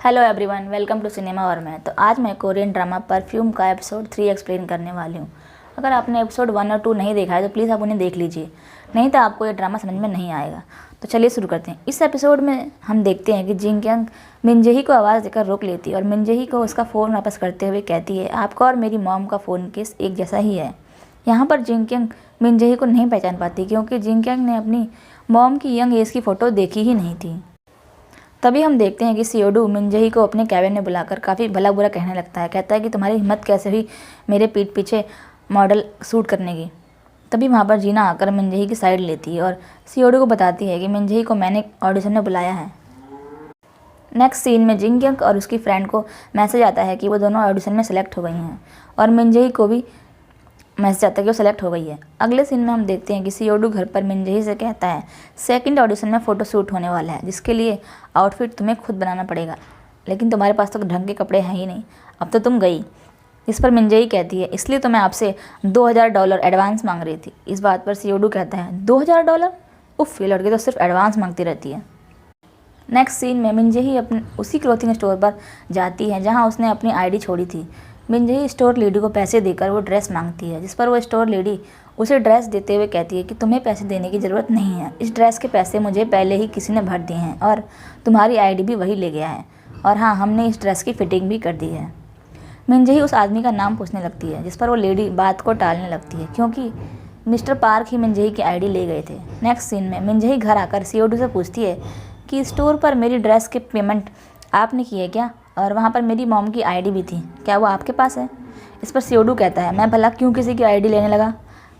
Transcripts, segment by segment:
Hello everyone, welcome to cinema. और मैं आज मैं कोरियन ड्रामा परफ्यूम का एपिसोड 3 एक्सप्लेन करने वाली हूँ। अगर आपने एपिसोड 1 और 2 नहीं देखा है तो प्लीज़ आप उन्हें देख लीजिए, नहीं तो आपको ये ड्रामा समझ में नहीं आएगा। तो चलिए शुरू करते हैं। इस एपिसोड में हम देखते हैं कि जिंगक्यांग मिनजेही को आवाज़ देकर रोक लेती है और मिनजेही को उसका फ़ोन वापस करते हुए कहती है, आपका और मेरी मॉम का फ़ोन केस एक जैसा ही है। यहाँ पर जिंगक्यांग मिनजेही को नहीं पहचान पाती क्योंकि जिंगक्यांग ने अपनी मॉम की यंग एज की फ़ोटो देखी ही नहीं थी। तभी हम देखते हैं कि सियोडू मिनजेही को अपने कैबिन में बुलाकर काफ़ी भला बुरा कहने लगता है। कहता है कि तुम्हारी हिम्मत कैसे हुई मेरे पीठ पीछे मॉडल शूट करने की। तभी वहाँ पर जीना आकर मिनजेही की साइड लेती है और सियोडू को बताती है कि मिनजेही को मैंने ऑडिशन में बुलाया है। नेक्स्ट सीन में जिंगक्यांग और उसकी फ्रेंड को मैसेज आता है कि वो दोनों ऑडिशन में सेलेक्ट हो गई हैं और मिनजेही को भी मैसेज आता है कि वो सेलेक्ट हो गई है। अगले सीन में हम देखते हैं कि सियोडू घर पर मिनजेही से कहता है, सेकंड ऑडिशन में फ़ोटो शूट होने वाला है जिसके लिए आउटफिट तुम्हें खुद बनाना पड़ेगा, लेकिन तुम्हारे पास तो ढंग के कपड़े हैं ही नहीं, अब तो तुम गई। इस पर मिनजेही कहती है, इसलिए तो मैं आपसे $2000 एडवांस मांग रही थी। इस बात पर सियोडू कहता है, $2000? उफ, ये लड़की तो सिर्फ एडवांस मांगती रहती है। नेक्स्ट सीन में मिनजेही अपने उसी क्लॉथिंग स्टोर पर जाती है जहाँ उसने अपनी आईडी छोड़ी थी। मिनजेही स्टोर लेडी को पैसे देकर वो ड्रेस मांगती है, जिस पर वो स्टोर लेडी उसे ड्रेस देते हुए कहती है कि तुम्हें पैसे देने की ज़रूरत नहीं है, इस ड्रेस के पैसे मुझे पहले ही किसी ने भर दिए हैं और तुम्हारी आईडी भी वही ले गया है, और हाँ, हमने इस ड्रेस की फिटिंग भी कर दी है। मिनजेही उस आदमी का नाम पूछने लगती है, जिस पर वो लेडी बात को टालने लगती है क्योंकि मिस्टर पार्क ही मिनजेही की आईडी ले गए थे। नेक्स्ट सीन में मिनजेही घर आकर सियोडू से पूछती है कि स्टोर पर मेरी ड्रेस के पेमेंट आपने की है क्या, और वहाँ पर मेरी मॉम की आईडी भी थी, क्या वो आपके पास है? इस पर सियोडू कहता है, मैं भला क्यों किसी की आईडी लेने लगा,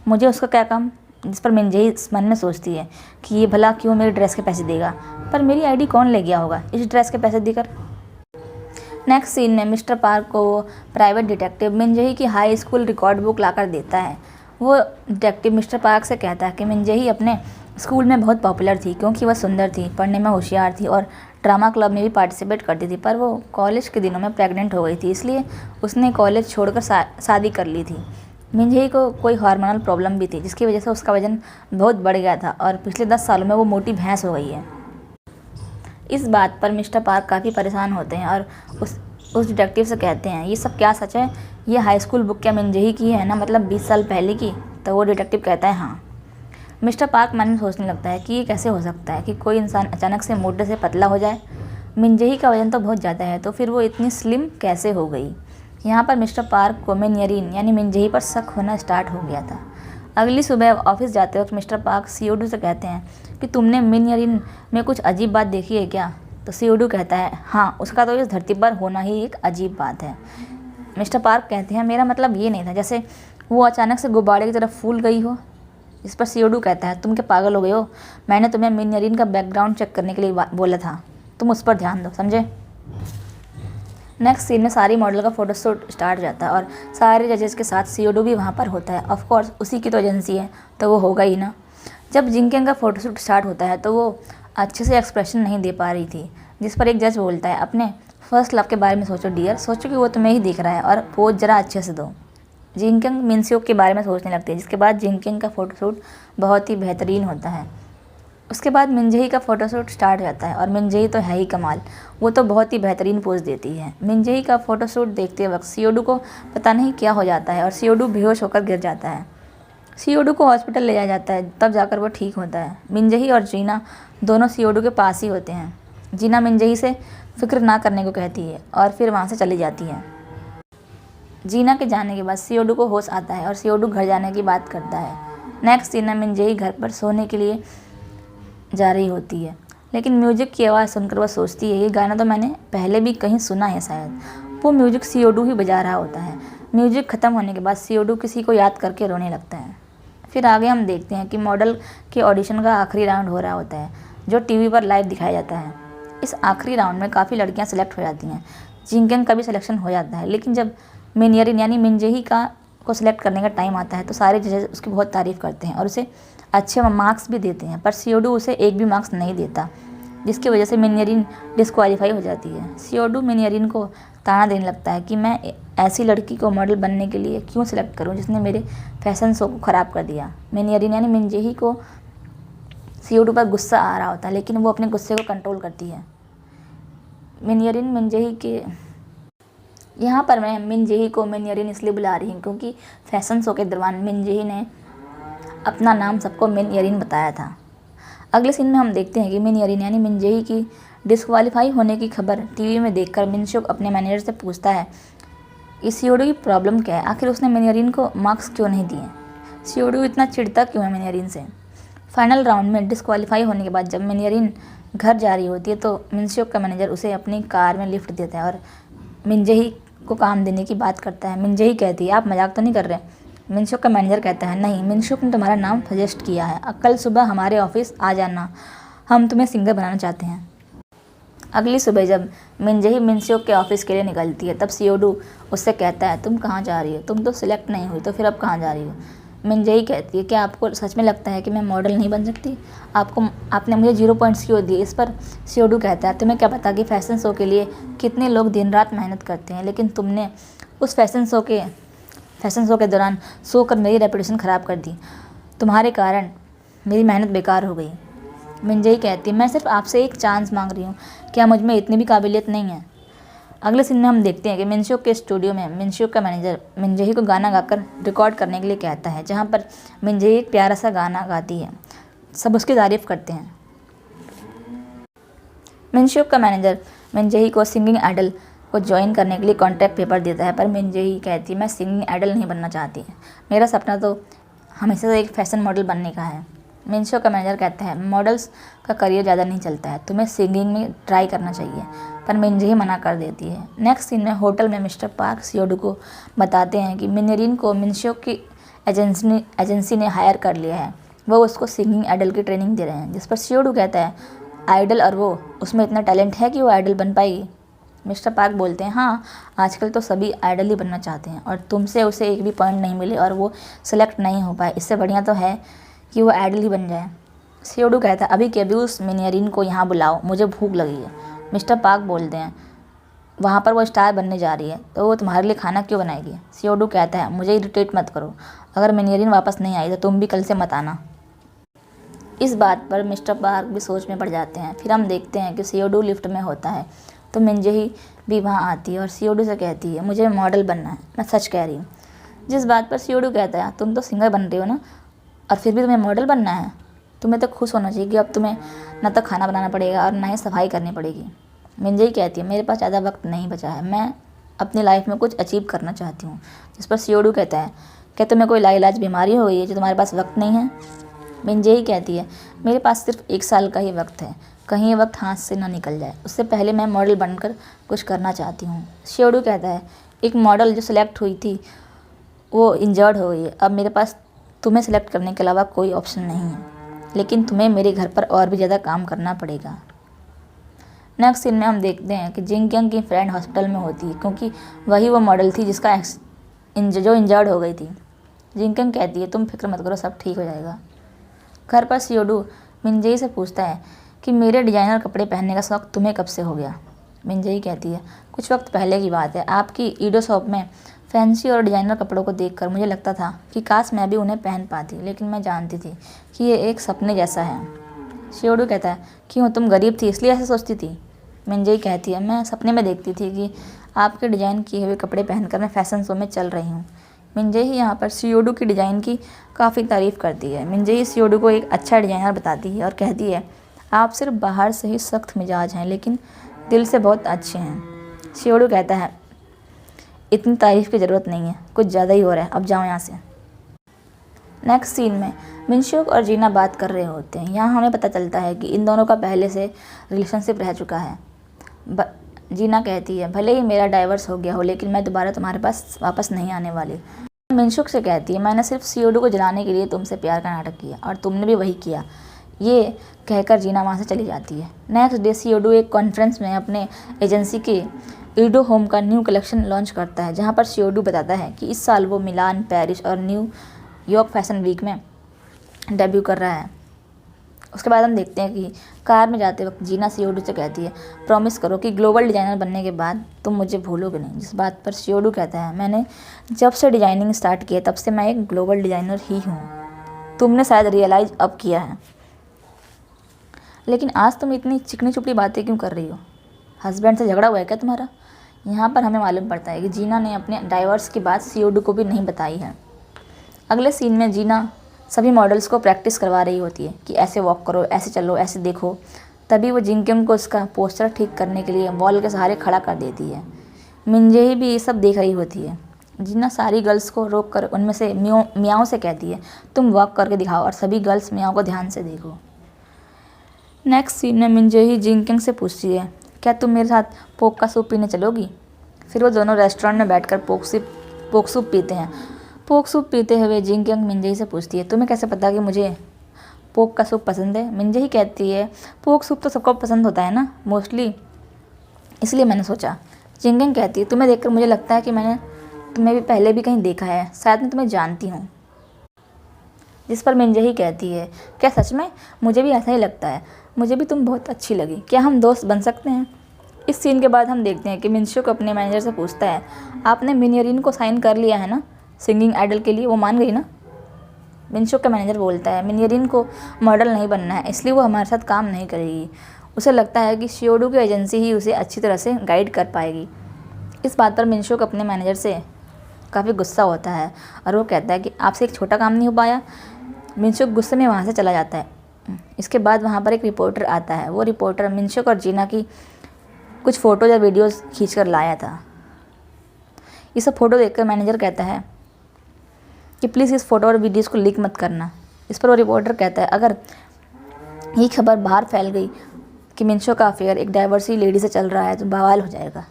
मुझे उसका क्या काम। जिस पर मिनजेही मन में सोचती है कि ये भला क्यों मेरी ड्रेस के पैसे देगा, पर मेरी आईडी कौन ले गया होगा इस ड्रेस के पैसे देकर। नेक्स्ट सीन में मिस्टर पार्क को प्राइवेट डिटेक्टिव मिनजेही की हाई स्कूल रिकॉर्ड बुक लाकर देता है। वो डिटेक्टिव मिस्टर पार्क से कहता है कि मिनजेही अपने स्कूल में बहुत पॉपुलर थी क्योंकि वह सुंदर थी, पढ़ने में होशियार थी और ड्रामा क्लब में भी पार्टिसिपेट करती थी, पर वो कॉलेज के दिनों में प्रेग्नेंट हो गई थी, इसलिए उसने कॉलेज छोड़कर शादी कर ली थी। मिनजेही को कोई हार्मोनल प्रॉब्लम भी थी जिसकी वजह से उसका वजन बहुत बढ़ गया था और पिछले 10 सालों में वो मोटी भैंस हो गई है। इस बात पर मिस्टर पार्क काफ़ी परेशान होते हैं और उस डिटेक्टिव से कहते हैं, ये सब क्या सच है, ये हाई स्कूल बुक क्या मिनजेही की है ना, मतलब 20 साल पहले की? तो वो डिटेक्टिव कहता है हाँ। मिस्टर पार्क मन में सोचने लगता है कि ये कैसे हो सकता है कि कोई इंसान अचानक से मोटे से पतला हो जाए। मिनजेही का वजन तो बहुत ज़्यादा है, तो फिर वो इतनी स्लिम कैसे हो गई। यहाँ पर मिस्टर पार्क को मिनयरिन यानी मिनजेही पर शक होना स्टार्ट हो गया था। अगली सुबह ऑफिस जाते वक्त मिस्टर पार्क सियोडू से कहते हैं कि तुमने मिनयरिन में कुछ अजीब बात देखी है क्या? तो सियोडू कहता है, हाँ, उसका तो इस धरती पर होना ही एक अजीब बात है। मिस्टर पार्क कहते हैं, मेरा मतलब ये नहीं था जैसे वो अचानक से गुब्बारे की तरफ फूल गई हो। इस पर सियोडू कहता है, तुम क्या पागल हो गए हो, मैंने तुम्हें मिनयरिन का बैकग्राउंड चेक करने के लिए बोला था, तुम उस पर ध्यान दो, समझे। नेक्स्ट सीन में सारी मॉडल का फोटोशूट स्टार्ट हो जाता है और सारे जजेस के साथ सियोडू भी वहाँ पर होता है। ऑफ कोर्स उसी की तो एजेंसी है तो वो होगा ही ना। जब जिंगक्यांग का फोटोशूट स्टार्ट होता है तो वो अच्छे से एक्सप्रेशन नहीं दे पा रही थी, जिस पर एक जज बोलता है, अपने फर्स्ट लव के बारे में सोचो डियर, सोचो कि वो तुम्हें ही देख रहा है और पोज जरा अच्छे से दो। जिंगक्यांग मिनसियोक के बारे में सोचने लगती है, जिसके बाद जिंगक्यांग का फ़ोटोशूट बहुत ही बेहतरीन होता है। उसके बाद मिनजेही का फ़ोटोशूट स्टार्ट हो जाता है और मिनजेही तो है ही कमाल, वो तो बहुत ही बेहतरीन पोज देती है। मिनजेही का फ़ोटोशूट देखते वक्त सियोडू को पता नहीं क्या हो जाता है और सियोडू बेहोश होकर गिर जाता है। सियोडू को हॉस्पिटल ले जाया जाता है, तब जाकर वो ठीक होता है। मिनजेही और जीना दोनों सियोडू के पास ही होते हैं। जीना मिनजेही से फिक्र ना करने को कहती है और फिर वहाँ से चली जाती है। जीना के जाने के बाद सियोडू को होश आता है और सियोडू घर जाने की बात करता है। नेक्स्ट सीन में मिनजेही घर पर सोने के लिए जा रही होती है, लेकिन म्यूजिक की आवाज़ सुनकर वह सोचती है, ये गाना तो मैंने पहले भी कहीं सुना है शायद। वो म्यूजिक सियोडू ही बजा रहा होता है। म्यूजिक ख़त्म होने के बाद सियोडू किसी को याद करके रोने लगता है। फिर आगे हम देखते हैं कि मॉडल के ऑडिशन का आखिरी राउंड हो रहा होता है, जो टीवी पर लाइव दिखाया जाता है। इस आखिरी राउंड में काफ़ी लड़कियाँ सेलेक्ट हो जाती हैं। जिंगक्यांग का भी सिलेक्शन हो जाता है, लेकिन जब मिनयरिन यानी मिनजेही को सिलेक्ट करने का टाइम आता है तो सारे जजेस उसकी बहुत तारीफ़ करते हैं और उसे अच्छे मार्क्स भी देते हैं, पर सियोडू उसे एक भी मार्क्स नहीं देता, जिसकी वजह से मिनयरिन डिस्क्वालीफाई हो जाती है। सियोडू मिनयरिन को ताना देने लगता है कि मैं ऐसी लड़की को मॉडल बनने के लिए क्यों सिलेक्ट करूं जिसने मेरे फैशन शो को ख़राब कर दिया। मिनयरिन यानी मिनजेही को सियोडू पर गुस्सा आ रहा होता है, लेकिन वो अपने गुस्से को कंट्रोल करती है। मिनयरिन मिनजेही के यहाँ पर मैं मिनजेही को मिनयरिन इसलिए बुला रही हूँ क्योंकि फैशन शो के दौरान मिनजेही ने अपना नाम सबको मिनयरिन बताया था। अगले सीन में हम देखते हैं कि मिनयरिन यानी मिनजेही की डिस्क्वालीफाई होने की खबर टीवी में देखकर मिनशुक अपने मैनेजर से पूछता है इस सियोडू की प्रॉब्लम क्या है, आखिर उसने मिनयरिन को मार्क्स क्यों नहीं दिए, सियोडू इतना चिढ़ता क्यों है मिनयरिन से। फाइनल राउंड में डिस्क्वालीफाई होने के बाद जब मिनयरिन घर जा रही होती है तो मिनशुक का मैनेजर उसे अपनी कार में लिफ्ट देता है और मिनजेही को काम देने की बात करता है। मिनजेही कहती है आप मजाक तो नहीं कर रहे। मिनशुक का मैनेजर कहता है नहीं, मिनशुक ने तुम्हारा नाम सजेस्ट किया है, कल सुबह हमारे ऑफिस आ जाना, हम तुम्हें सिंगर बनाना चाहते हैं। अगली सुबह जब मिनजेही मिनशुक के ऑफिस के लिए निकलती है तब सियोडू उससे कहता है तुम कहाँ जा रही हो, तुम तो सिलेक्ट नहीं हुई तो फिर अब कहाँ जा रही हो। मिनजेही कहती है क्या आपको सच में लगता है कि मैं मॉडल नहीं बन सकती, आपने मुझे 0 पॉइंट्स क्यों दिए। इस पर सियोडू कहता है तुम्हें क्या पता कि फ़ैशन शो के लिए कितने लोग दिन रात मेहनत करते हैं, लेकिन तुमने उस फ़ैशन शो के दौरान सो कर मेरी रेपुटेशन ख़राब कर दी, तुम्हारे कारण मेरी मेहनत बेकार हो गई। मिनजेही कहती है मैं सिर्फ आपसे एक चांस मांग रही हूँ, क्या मुझ में इतनी भी काबिलियत नहीं है। अगले सीन में हम देखते हैं कि मिनशुक के स्टूडियो में मिनशुक का मैनेजर मिनजेही को गाना गाकर रिकॉर्ड करने के लिए कहता है, जहाँ पर मिनजेही एक प्यारा सा गाना गाती है, सब उसकी तारीफ़ करते हैं। मिनशुक का मैनेजर मिनजेही को सिंगिंग आइडल को ज्वाइन करने के लिए कॉन्ट्रैक्ट पेपर देता है, पर मिनजेही कहती है मैं सिंगिंग आइडल नहीं बनना चाहती, मेरा सपना तो हमेशा से एक फ़ैशन मॉडल बनने का है। मिनशुक का मैनेजर कहता है मॉडल्स का करियर ज़्यादा नहीं चलता है, तुम्हें सिंगिंग में ट्राई करना चाहिए, पर मिनजेही मना कर देती है। नेक्स्ट सीन में होटल में मिस्टर पार्क सियोडू को बताते हैं कि मिनयरिन को मिनशुक की एजेंसी ने हायर कर लिया है, वो उसको सिंगिंग आइडल की ट्रेनिंग दे रहे हैं। जिस पर सियोडू कहता है आइडल और वो उसमें इतना टैलेंट है कि वो आइडल बन पाएगी। मिस्टर पार्क बोलते हैं हाँ, आजकल तो सभी आइडल ही बनना चाहते हैं और तुमसे उसे एक भी पॉइंट नहीं मिले और वो सेलेक्ट नहीं हो पाए, इससे बढ़िया तो है कि वो आइडल ही बन जाए। सियोडू कहता है अभी के अभी उस मिनयरिन को यहाँ बुलाओ, मुझे भूख लगी है। मिस्टर पार्क बोलते हैं वहाँ पर वो स्टार बनने जा रही है तो वो तुम्हारे लिए खाना क्यों बनाएगी। सियोडू कहता है मुझे इरिटेट मत करो, अगर मिनयरिन वापस नहीं आई तो तुम भी कल से मत आना। इस बात पर मिस्टर पार्क भी सोच में पड़ जाते हैं। फिर हम देखते हैं कि सियोडू लिफ्ट में होता है तो मिनजेही भी वहाँ आती है और सियोडू से कहती है मुझे मॉडल बनना है, मैं सच कह रही हूँ। जिस बात पर सियोडू कहता है तुम तो सिंगर बन रही हो ना, और फिर भी तुम्हें मॉडल बनना है, तुम्हें तो खुश होना चाहिए कि अब तुम्हें ना तो खाना बनाना पड़ेगा और ना ही सफाई करनी पड़ेगी। मिनजेही कहती है मेरे पास ज़्यादा वक्त नहीं बचा है, मैं अपनी लाइफ में कुछ अचीव करना चाहती हूँ। जिस पर सियोडू कहता है क्या तुम्हें कोई लाइलाज बीमारी हो गई है जो तुम्हारे पास वक्त नहीं है। मिनजेही कहती है मेरे पास सिर्फ 1 साल का ही वक्त है, कहीं ये वक्त हाथ से ना निकल जाए, उससे पहले मैं मॉडल बनकर कुछ करना चाहती हूँ। सियोडू कहता है एक मॉडल जो सिलेक्ट हुई थी वो इंजर्ड हो गई है, अब मेरे पास तुम्हें सेलेक्ट करने के अलावा कोई ऑप्शन नहीं है, लेकिन तुम्हें मेरे घर पर और भी ज़्यादा काम करना पड़ेगा। नेक्स्ट सीन में हम देखते हैं कि जिंगक्यांग की फ्रेंड हॉस्पिटल में होती है क्योंकि वही वो मॉडल थी जिसका जो इंजर्ड हो गई थी। जिंगक्यांग कहती है तुम फिक्र मत करो, सब ठीक हो जाएगा। घर पर सियोडू मिनजेही से पूछता है कि मेरे डिज़ाइनर कपड़े पहनने का शौक़ तुम्हें कब से हो गया। मिनजेही कहती है कुछ वक्त पहले की बात है, आपकी ईडो शॉप में फैंसी और डिज़ाइनर कपड़ों को देखकर मुझे लगता था कि काश मैं भी उन्हें पहन पाती, लेकिन मैं जानती थी कि ये एक सपने जैसा है। सियोडू कहता है क्यों, तुम गरीब थी इसलिए ऐसे सोचती थी। मिनजेही कहती है मैं सपने में देखती थी कि आपके डिज़ाइन किए हुए कपड़े पहनकर मैं फ़ैशन शो में चल रही हूँ। मिनजेही यहाँ पर सियोडू की डिज़ाइन की काफ़ी तारीफ़ करती है। मिनजेही सियोडू को एक अच्छा डिज़ाइनर बताती है और कहती है आप सिर्फ बाहर से ही सख्त मिजाज हैं लेकिन दिल से बहुत अच्छे हैं। सियोडू कहता है इतनी तारीफ़ की ज़रूरत नहीं है, कुछ ज़्यादा ही हो रहा है, अब जाओ यहाँ से। नेक्स्ट सीन में मिनशुक और जीना बात कर रहे होते हैं। यहाँ हमें पता चलता है कि इन दोनों का पहले से रिलेशनशिप रह चुका है। जीना कहती है भले ही मेरा डाइवर्स हो गया हो लेकिन मैं दोबारा तुम्हारे पास वापस नहीं आने वाली। मिनशुक से कहती है मैंने सिर्फ सियोडू को जलाने के लिए तुमसे प्यार का नाटक किया और तुमने भी वही किया। ये कहकर जीना वहाँ से चली जाती है। नेक्स्ट डे सियोडू एक कॉन्फ्रेंस में अपने एजेंसी के ईडो होम का न्यू कलेक्शन लॉन्च करता है, जहाँ पर सियोडू बताता है कि इस साल वो मिलान, पेरिस और न्यू यॉर्क फैशन वीक में डेब्यू कर रहा है। उसके बाद हम देखते हैं कि कार में जाते वक्त जीना सियोडू से कहती है प्रॉमिस करो कि ग्लोबल डिज़ाइनर बनने के बाद तुम मुझे भूलोगे नहीं। जिस बात पर सियोडू कहता है मैंने जब से डिज़ाइनिंग स्टार्ट किया तब से मैं एक ग्लोबल डिज़ाइनर ही हूँ, तुमने शायद रियलाइज़ अब किया है, लेकिन आज तुम इतनी चिकनी चुपड़ी बातें क्यों कर रही हो। हस्बैंड से झगड़ा हुआ है क्या तुम्हारा? यहाँ पर हमें मालूम पड़ता है कि जीना ने अपने डाइवोर्स की बात सीओडू को भी नहीं बताई है। अगले सीन में जीना सभी मॉडल्स को प्रैक्टिस करवा रही होती है कि ऐसे वॉक करो, ऐसे चलो, ऐसे देखो। तभी वो जिंगकिम को उसका पोस्टर ठीक करने के लिए वॉल के सहारे खड़ा कर देती है। मिंजेही भी ये सब देख रही होती है। जीना सारी गर्ल्स को रोक कर उनमें से मियाओं से कहती है, तुम वॉक करके दिखाओ, और सभी गर्ल्स मियाओं को ध्यान से देखो। नेक्स्ट सीन में मिंजेही जिंगकिम से पूछती है, क्या तुम मेरे साथ पोक का सूप पीने चलोगी? फिर वो दोनों रेस्टोरेंट में बैठकर पोक सूप पीते हैं। पोक सूप पीते हुए जिंगकिम मिंजेही से पूछती है, तुम्हें कैसे पता कि मुझे पोक का सूप पसंद है? मिंजेही कहती है, पोक सूप तो सबको पसंद होता है ना मोस्टली, इसलिए मैंने सोचा। जिंगकिम कहती है, तुम्हें देखकर मुझे लगता है कि मैंने तुम्हें भी पहले भी कहीं देखा है, शायद मैं तुम्हें जानती हूँ। जिस पर मिंजेही कहती है, क्या सच में? मुझे भी ऐसा ही लगता है, मुझे भी तुम बहुत अच्छी लगी, क्या हम दोस्त बन सकते हैं? इस सीन के बाद हम देखते हैं कि मिनशुक अपने मैनेजर से पूछता है, आपने मिनयरिन को साइन कर लिया है ना सिंगिंग आइडल के लिए? वो मान गई ना? मिनशुक का मैनेजर बोलता है, मिनयरिन को मॉडल नहीं बनना है, इसलिए वो हमारे साथ काम नहीं करेगी। उसे लगता है कि शियोडू की एजेंसी ही उसे अच्छी तरह से गाइड कर पाएगी। इस बात पर मिनशुक अपने मैनेजर से काफ़ी गुस्सा होता है और वो कहता है कि आपसे एक छोटा काम नहीं हो पाया। मिनशुक गुस्से में वहाँ से चला जाता है। इसके बाद वहाँ पर एक रिपोर्टर आता है। वो रिपोर्टर मिनशुक और जीना की कुछ फ़ोटोज़ या वीडियोज़ खींच कर लाया था। ये सब फ़ोटो देखकर मैनेजर कहता है कि प्लीज़ इस फ़ोटो और वीडियोज़ को लीक मत करना। इस पर वो रिपोर्टर कहता है, अगर ये खबर बाहर फैल गई कि मिनशुक का अफेयर एक डाइवर्सी लेडी से चल रहा है तो बवाल हो जाएगा।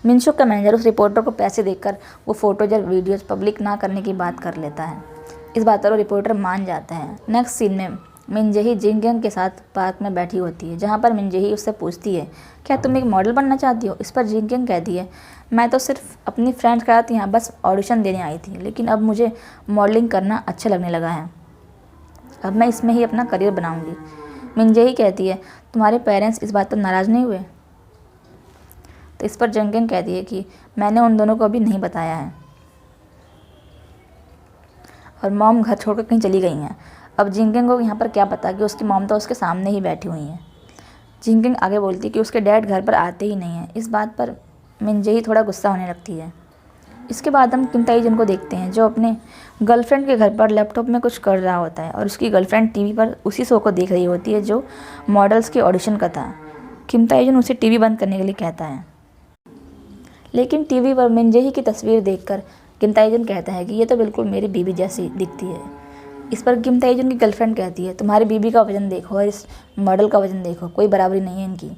मिनशुक का मैनेजर उस रिपोर्टर को पैसे देकर वो फ़ोटोज और वीडियोज़ पब्लिक ना करने की बात कर लेता है। इस बात पर वो रिपोर्टर मान जाता है। नेक्स्ट सीन में मिंजेही जिंगकिम के साथ पार्क में बैठी होती है, जहाँ पर मिंजेही उससे पूछती है, क्या तुम एक मॉडल बनना चाहती हो? इस पर जिंगकिम कहती है, मैं तो सिर्फ अपनी फ्रेंड्स के साथ यहाँ बस ऑडिशन देने आई थी, लेकिन अब मुझे मॉडलिंग करना अच्छा लगने लगा है, अब मैं इसमें ही अपना करियर बनाऊँगी। मिंजेही कहती है, तुम्हारे पेरेंट्स इस बात पर नाराज़ नहीं हुए? तो इस पर जिंगकिम कहती है कि मैंने उन दोनों को अभी नहीं बताया है और मॉम घर छोड़कर कहीं चली गई हैं। अब जिंगकिम को यहाँ पर क्या पता कि उसकी मॉम तो उसके सामने ही बैठी हुई हैं। जिंगकिम आगे बोलती है कि उसके डैड घर पर आते ही नहीं हैं। इस बात पर मिंजेही थोड़ा गुस्सा होने लगती है। इसके बाद हम किम ताई जुन को देखते हैं, जो अपने गर्लफ्रेंड के घर पर लैपटॉप में कुछ कर रहा होता है और उसकी गर्लफ्रेंड टीवी पर उसी शो को देख रही होती है जो मॉडल्स के ऑडिशन का था। किम ताई जुन उसे टीवी बंद करने के लिए कहता है, लेकिन टीवी पर मिंजेही की तस्वीर देखकर किम ताई जुन कहता है कि ये तो बिल्कुल मेरी बीबी जैसी दिखती है। इस पर किम ताई जुन की गर्लफ्रेंड कहती है, तुम्हारी बीबी का वजन देखो और इस मॉडल का वजन देखो, कोई बराबरी नहीं है इनकी।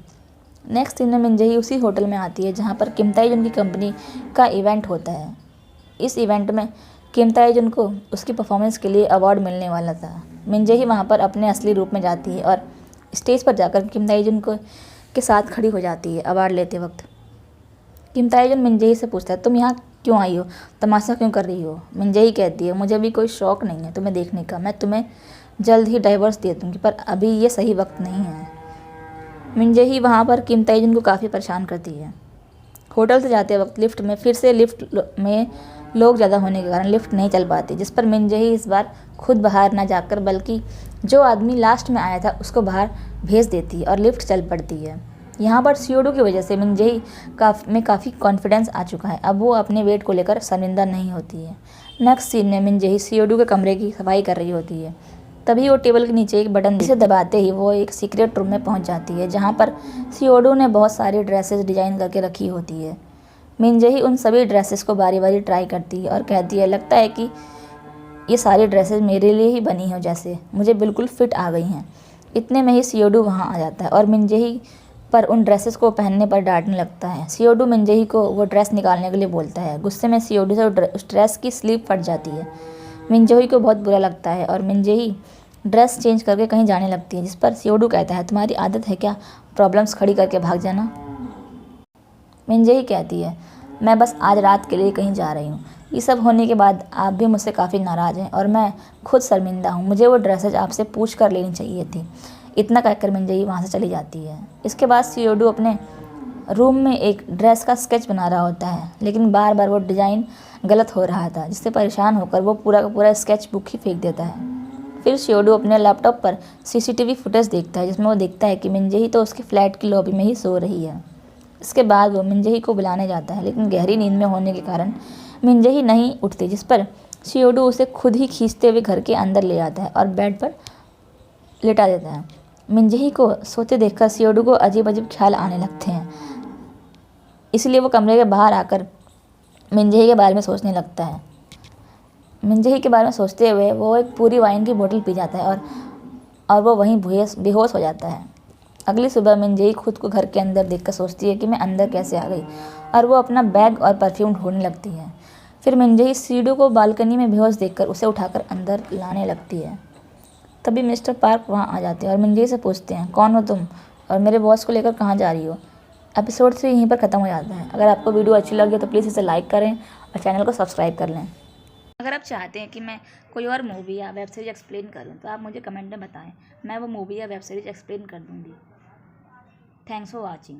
नेक्स्ट दिन में मिंजेही उसी होटल में आती है जहाँ पर किम ताई जुन की कंपनी का इवेंट होता है। इस इवेंट में किम ताई जुन को उसकी परफॉर्मेंस के लिए अवार्ड मिलने वाला था। मिंजेही वहाँ पर अपने असली रूप में जाती है और स्टेज पर जाकर किम ताई जुन को के साथ खड़ी हो जाती है अवार्ड लेते वक्त। किम ताई जुन मिंजेही से पूछता है, तुम यहाँ क्यों आई हो, तमाशा क्यों कर रही हो? मिंजेही कहती है, मुझे भी कोई शौक़ नहीं है तुम्हें देखने का, मैं तुम्हें जल्द ही डाइवोर्स दे दूँगी, पर अभी ये सही वक्त नहीं है। मिंजेही वहाँ पर किम ताई जुन को काफ़ी परेशान करती है। होटल से जाते वक्त लिफ्ट में फिर से लिफ्ट में लोग ज़्यादा होने के कारण लिफ्ट नहीं चल पाती, जिस पर मिंजेही इस बार खुद बाहर ना जाकर बल्कि जो आदमी लास्ट में आया था उसको बाहर भेज देती है और लिफ्ट चल पड़ती है। यहाँ पर शियोडू की वजह से मिंजेही में काफ़ी कॉन्फिडेंस आ चुका है। अब वो अपने वेट को लेकर शर्मिंदा नहीं होती है। नेक्स्ट सीन में मिंजेही शियोडू के कमरे की सफाई कर रही होती है। तभी वो टेबल के नीचे एक बटन जिसे दबाते ही वो एक सीक्रेट रूम में पहुंच जाती है, जहां पर शियोडू ने बहुत सारी ड्रेसेस डिज़ाइन करके रखी होती है। मिंजेही उन सभी ड्रेसेस को बारी बारी ट्राई करती है और कहती है, लगता है कि ये सारी ड्रेसेस मेरे लिए ही बनी हो, जैसे मुझे बिल्कुल फिट आ गई हैं। इतने में ही शियोडू वहाँ आ जाता है और मिंजेही पर उन ड्रेसेस को पहनने पर डांटने लगता है। शियोडू मिंजेही को वो ड्रेस निकालने के लिए बोलता है। गुस्से में शियोडू से उस ड्रेस की स्लीव फट जाती है। मिंजेही को बहुत बुरा लगता है और मिंजेही ड्रेस चेंज करके कहीं जाने लगती है, जिस पर शियोडू कहता है, तुम्हारी आदत है क्या प्रॉब्लम्स खड़ी करके भाग जाना? मिंजेही कहती है, मैं बस आज रात के लिए कहीं जा रही हूँ। ये सब होने के बाद आप भी मुझसे काफ़ी नाराज़ हैं और मैं खुद शर्मिंदा हूँ, मुझे वो ड्रेसेज आपसे पूछ कर लेनी चाहिए थी। इतना कहकर मिंजेही वहाँ से चली जाती है। इसके बाद शियोडू अपने रूम में एक ड्रेस का स्केच बना रहा होता है, लेकिन बार बार वो डिज़ाइन गलत हो रहा था, जिससे परेशान होकर वो पूरा का पूरा स्केच बुक ही फेंक देता है। फिर सियोडू अपने लैपटॉप पर सीसीटीवी फुटेज देखता है जिसमें वो देखता है कि मिनजेही तो उसके फ्लैट की लॉबी में ही सो रही है। इसके बाद वो मिनजेही को बुलाने जाता है, लेकिन गहरी नींद में होने के कारण मिनजेही नहीं उठती, जिस पर सियोडू उसे खुद ही खींचते हुए घर के अंदर ले जाता है और बेड पर लेटा देता है। मिनजेही को सोते देखकर सियोडू को अजीब अजीब ख्याल आने लगते हैं, इसलिए वो कमरे के बाहर आकर मिनजेही के बारे में सोचने लगता है। मिनजेही के बारे में सोचते हुए वो एक पूरी वाइन की बोतल पी जाता है और वो वहीं बेहोश हो जाता है। अगली सुबह मिनजेही खुद को घर के अंदर देखकर सोचती है कि मैं अंदर कैसे आ गई, और वो अपना बैग और परफ्यूम ढूंढने लगती है। फिर मिनजेही सीडू को बालकनी में बेहोश देखकर उसे उठाकर अंदर लाने लगती है। तभी मिस्टर पार्क वहाँ आ जाते हैं और मिनजेही से पूछते हैं, कौन हो तुम और मेरे बॉस को लेकर कहाँ जा रही हो। एपिसोड 3 यहीं पर ख़त्म हो जाता है। अगर आपको वीडियो अच्छी लगी तो प्लीज़ इसे लाइक करें और चैनल को सब्सक्राइब कर लें। अगर आप चाहते हैं कि मैं कोई और मूवी या वेब सीरीज एक्सप्लेन करूं तो आप मुझे कमेंट में बताएं, मैं वो मूवी या वेब सीरीज एक्सप्लेन कर दूंगी। Thanks for watching.